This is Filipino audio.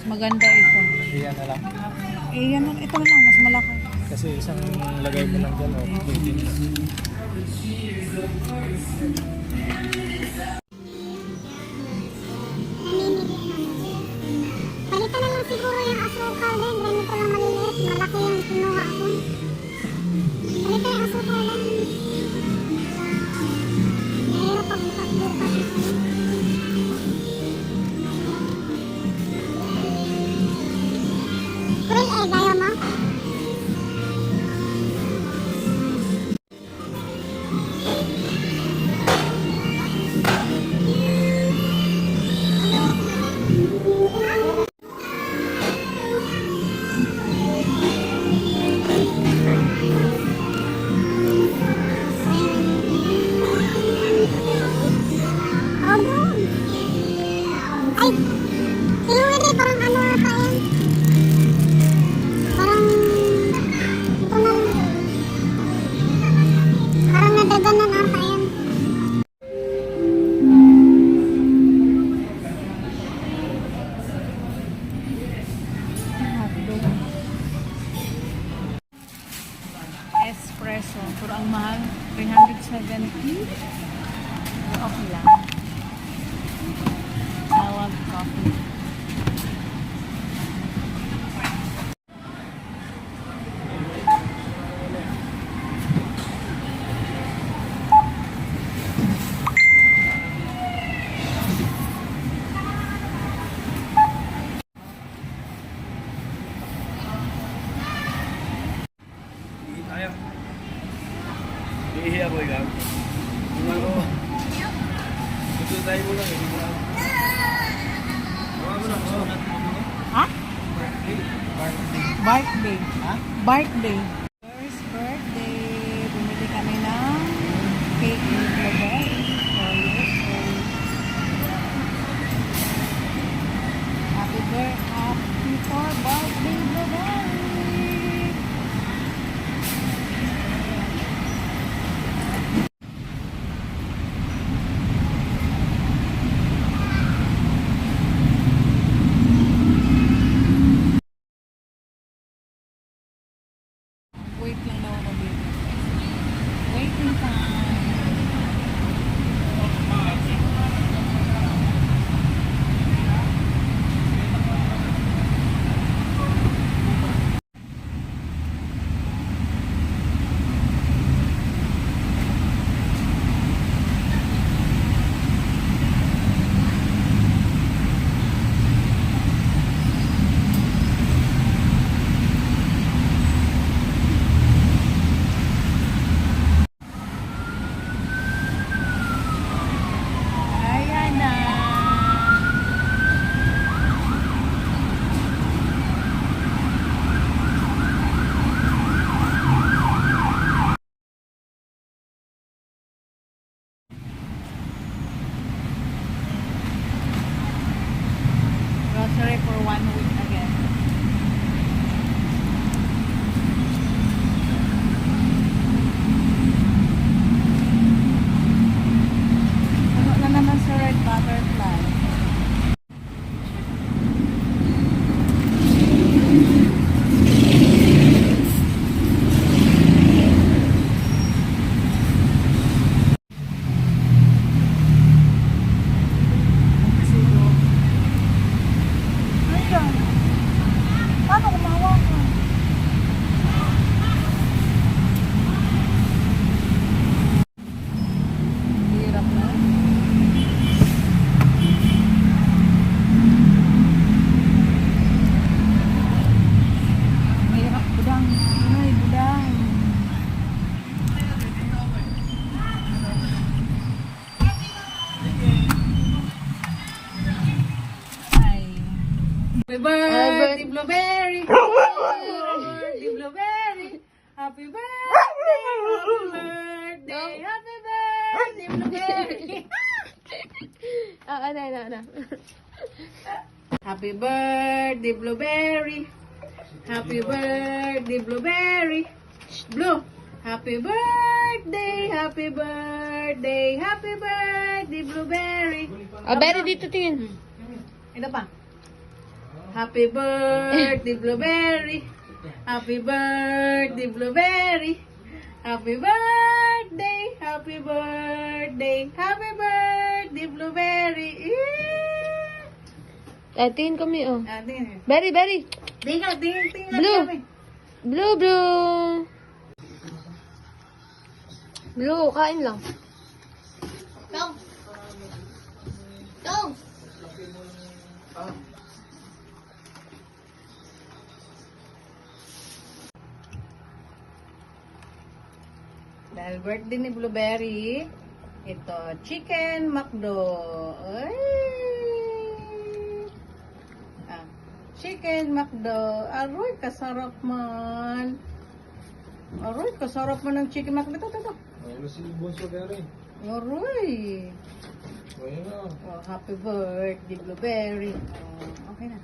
Mas maganda ito. Iyan na lang. Eh, yan, ito na lang. Mas malaki. Kasi isang lagay mo lang dyan, oh. Palitan na lang siguro yung asukal din. Ganito lang maliliit. Malaki yung kinuha ko. Palitan yung asukal lang. Mahirap pag bukas-bukas. Krill egg, ayaw mo? Ay, inuwi parang ano ata yan. Parang, ito na lang. Parang nadaganan ata yan. Hotdog. Espresso. Pero ang mahal, 370. Pero okay lang. I love coffee. Ayaw. Iihi ako ikaw. Kung ano, gusto tayo mo lang. Ha? Birthday. Ha? Birthday. First birthday. Bumili kami ng cake with blueberry. 4 years old. Happy for birthday, blueberry. Wait lang daw ako dito. Waiting time. Ayan na. Grocery for 1 week again. Ano na naman sa red butterfly? Ayan. Paano kumawa ka? Hirap na. Hirap, budang. Ay, budang. Ay. Happy birthday, blueberry. Happy blueberry. Happy birthday, happy birthday, happy birthday, blueberry. Ano. Happy birthday, blueberry. Happy birthday, blueberry. Shh, Blue. Happy birthday, happy birthday, happy birthday, blueberry. Berry dito tingin. Ito pa. Happy birthday, Blueberry. Happy birthday, Blueberry. Happy birthday, happy birthday, happy birthday, Blueberry. Tingin kami, oh. Tingin. Berry, berry. Tingnan Blue. kami. Blue, blue. Blue, kain lang. Tong! Tong! Dahil birthday ni Blueberry, ito, chicken McDo. Ay! Chicken McDo. Aroy, kasarap man. Aroy, kasarap man ng chicken McDo. Ito. Ayun na si Bonso Gary. Aroy. Ayun na. Oh, happy birthday, Blueberry. Oh, okay na.